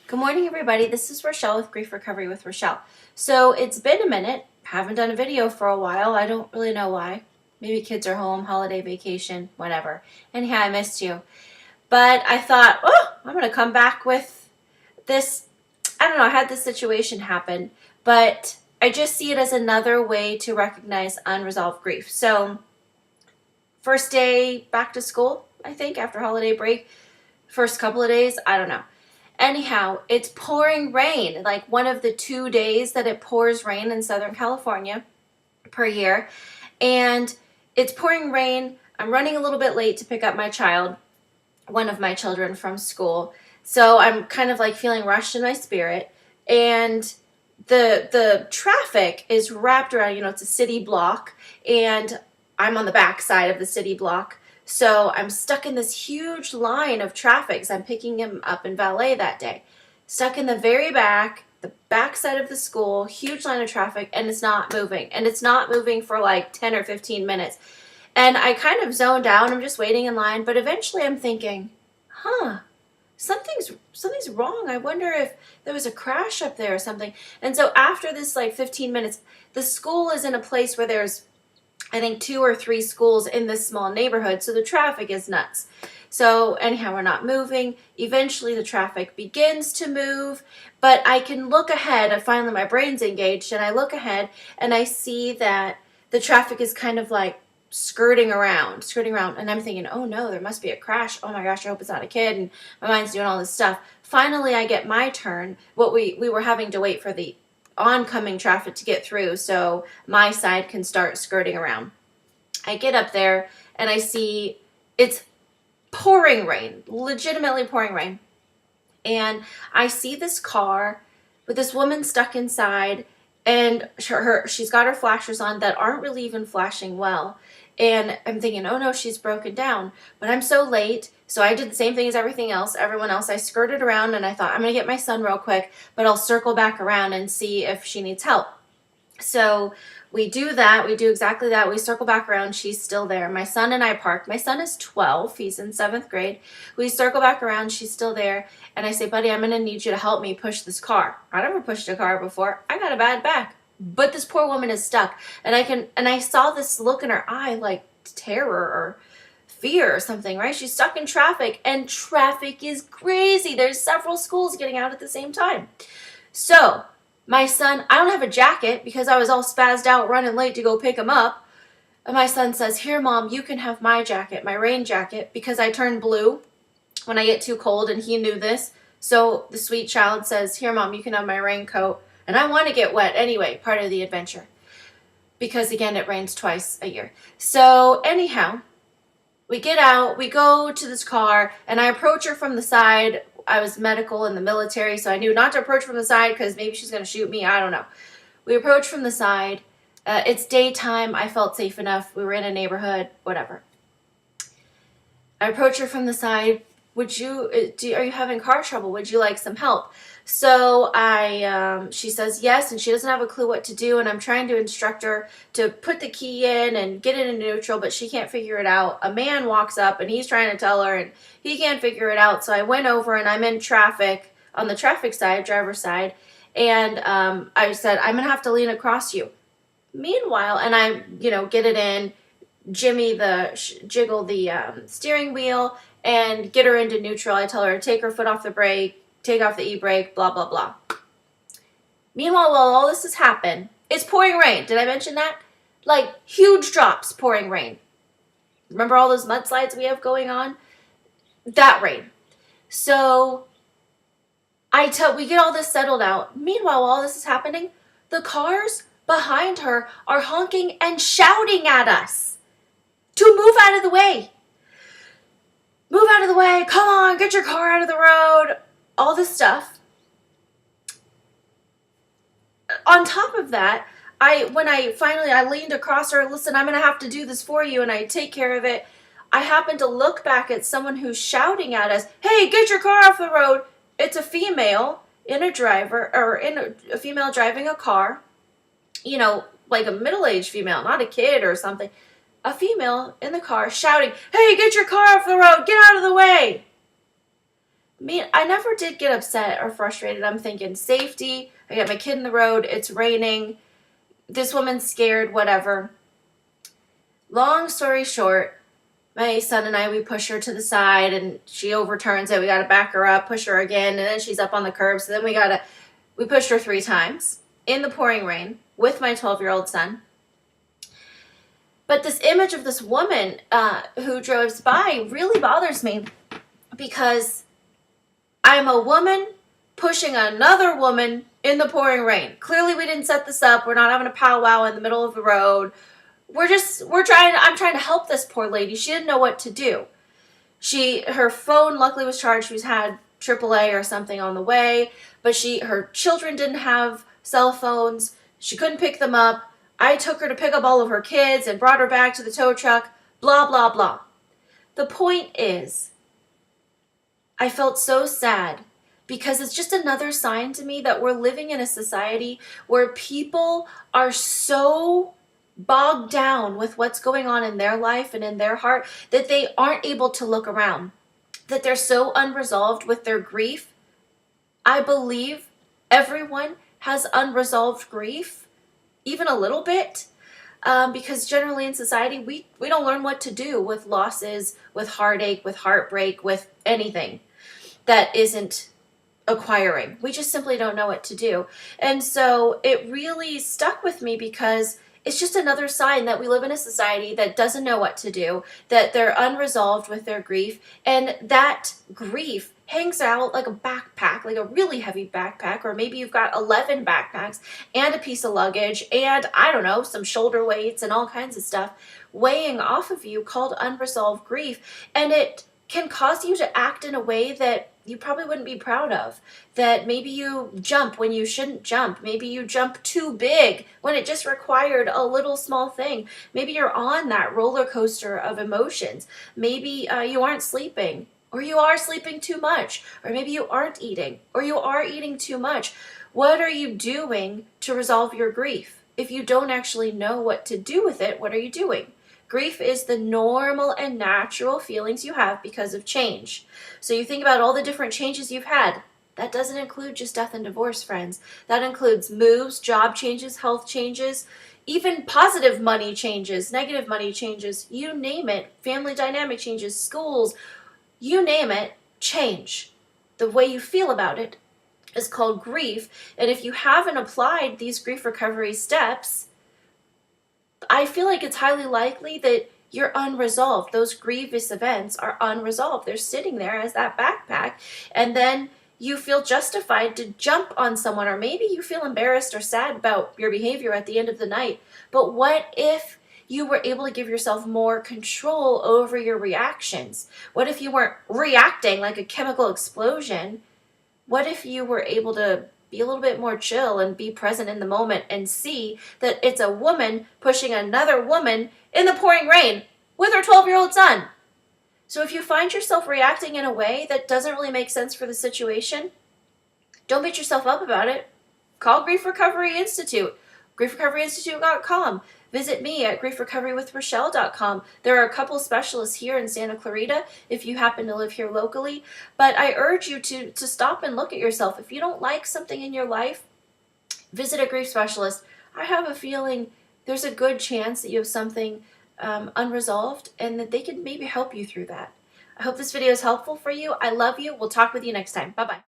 Good morning, everybody. This is Rachelle with Grief Recovery with Rachelle. So it's been a minute. Haven't done a video for a while. I don't really know why. Maybe kids are home, holiday vacation, whatever. Anyhow, I missed you. But I thought, I'm going to come back with this. I don't know. I had this situation happen, but I just see it as another way to recognize unresolved grief. So first day back to school, I think, after holiday break. First couple of days, I don't know. Anyhow, it's pouring rain, like one of the 2 days that it pours rain in Southern California per year. And it's pouring rain. I'm running a little bit late to pick up my child, one of my children, from school. So I'm kind of like feeling rushed in my spirit. And the traffic is wrapped around, it's a city block, and I'm on the back side of the city block. So I'm stuck in this huge line of traffic. So I'm picking him up in valet that day. Stuck in the very back, the back side of the school, huge line of traffic, and it's not moving. And it's not moving for like 10 or 15 minutes. And I kind of zoned out. I'm just waiting in line. But eventually I'm thinking, something's wrong. I wonder if there was a crash up there or something. And so after this like 15 minutes, the school is in a place where there's, I think, 2 or 3 schools in this small neighborhood, so the traffic is nuts. So anyhow, we're not moving. Eventually the traffic begins to move, but I can look ahead. Finally my brain's engaged, and I look ahead and I see that the traffic is kind of like skirting around, and I'm thinking, oh no, there must be a crash. Oh my gosh, I hope it's not a kid, and my mind's doing all this stuff. Finally I get my turn. We were having to wait for the oncoming traffic to get through so my side can start skirting around. I get up there and I see it's pouring rain, legitimately pouring rain. And I see this car with this woman stuck inside, and she's got her flashers on that aren't really even flashing well. And I'm thinking, oh no, she's broken down. But I'm so late, so I did the same thing as everyone else. I skirted around and I thought, I'm going to get my son real quick, but I'll circle back around and see if she needs help. So we do that. We do exactly that. We circle back around. She's still there. My son and I parked. My son is 12. He's in 7th grade. We circle back around. She's still there. And I say, buddy, I'm going to need you to help me push this car. I never pushed a car before. I got a bad back. But this poor woman is stuck. And I saw this look in her eye, like terror or fear or something, right? She's stuck in traffic, and traffic is crazy. There's several schools getting out at the same time. So my son, I don't have a jacket because I was all spazzed out running late to go pick him up. And my son says, here, Mom, you can have my jacket, my rain jacket, because I turn blue when I get too cold, and he knew this. So the sweet child says, here, Mom, you can have my raincoat. And I want to get wet anyway, part of the adventure. Because again, it rains twice a year. So anyhow, we get out, we go to this car, and I approach her from the side. I was medical in the military, so I knew not to approach from the side because maybe she's going to shoot me. I don't know. We approach from the side. It's daytime. I felt safe enough. We were in a neighborhood, whatever. I approach her from the side. Are you having car trouble? Would you like some help? So she says yes, and she doesn't have a clue what to do, and I'm trying to instruct her to put the key in and get it in neutral, but she can't figure it out. A man walks up, and he's trying to tell her, and he can't figure it out. So I went over, and I'm in traffic, on the traffic side, driver's side, and I said, I'm going to have to lean across you. Meanwhile, and I, get it in, jiggle the steering wheel, and get her into neutral. I tell her to take her foot off the brake, take off the e-brake, blah, blah, blah. Meanwhile, while all this has happened, it's pouring rain. Did I mention that? Like huge drops pouring rain. Remember all those mudslides we have going on? That rain. So we get all this settled out. Meanwhile, while all this is happening, the cars behind her are honking and shouting at us to move out of the way. Move out of the way. Come on, get your car out of the road. All this stuff. On top of that, when I leaned across her, listen, I'm going to have to do this for you, and I take care of it. I happen to look back at someone who's shouting at us, hey, get your car off the road. It's a female a female driving a car, like a middle-aged female, not a kid or something. A female in the car shouting, hey, get your car off the road, get out of the way. I never did get upset or frustrated. I'm thinking safety. I got my kid in the road. It's raining. This woman's scared, whatever. Long story short, my son and I, we push her to the side and she overturns it. We got to back her up, push her again, and then she's up on the curb. So then we pushed her 3 times in the pouring rain with my 12-year-old son. But this image of this woman who drives by really bothers me because I'm a woman pushing another woman in the pouring rain. Clearly we didn't set this up. We're not having a powwow in the middle of the road. I'm trying to help this poor lady. She didn't know what to do. Her phone luckily was charged. She's had AAA or something on the way, but her children didn't have cell phones. She couldn't pick them up. I took her to pick up all of her kids and brought her back to the tow truck, blah, blah, blah. The point is, I felt so sad because it's just another sign to me that we're living in a society where people are so bogged down with what's going on in their life and in their heart that they aren't able to look around, that they're so unresolved with their grief. I believe everyone has unresolved grief, even a little bit, because generally in society we don't learn what to do with losses, with heartache, with heartbreak, with anything that isn't acquiring. We just simply don't know what to do. And so it really stuck with me because it's just another sign that we live in a society that doesn't know what to do, that they're unresolved with their grief, and that grief hangs out like a backpack, like a really heavy backpack, or maybe you've got 11 backpacks and a piece of luggage and, I don't know, some shoulder weights and all kinds of stuff weighing off of you called unresolved grief. And it can cause you to act in a way that you probably wouldn't be proud of. That maybe you jump when you shouldn't jump. Maybe you jump too big when it just required a little small thing. Maybe you're on that roller coaster of emotions. Maybe you aren't sleeping, or you are sleeping too much, or maybe you aren't eating, or you are eating too much. What are you doing to resolve your grief? If you don't actually know what to do with it, what are you doing? Grief is the normal and natural feelings you have because of change. So you think about all the different changes you've had. That doesn't include just death and divorce, friends. That includes moves, job changes, health changes, even positive money changes, negative money changes, you name it, family dynamic changes, schools, you name it, change. The way you feel about it is called grief. And if you haven't applied these grief recovery steps, I feel like it's highly likely that you're unresolved. Those grievous events are unresolved. They're sitting there as that backpack, and then you feel justified to jump on someone, or maybe you feel embarrassed or sad about your behavior at the end of the night. But what if you were able to give yourself more control over your reactions? What if you weren't reacting like a chemical explosion? What if you were able to be a little bit more chill and be present in the moment and see that it's a woman pushing another woman in the pouring rain with her 12-year-old son? So if you find yourself reacting in a way that doesn't really make sense for the situation, don't beat yourself up about it. Call Grief Recovery Institute, griefrecoveryinstitute.com. Visit me at griefrecoverywithrachelle.com. There are a couple specialists here in Santa Clarita if you happen to live here locally. But I urge you to stop and look at yourself. If you don't like something in your life, visit a grief specialist. I have a feeling there's a good chance that you have something unresolved and that they can maybe help you through that. I hope this video is helpful for you. I love you. We'll talk with you next time. Bye-bye.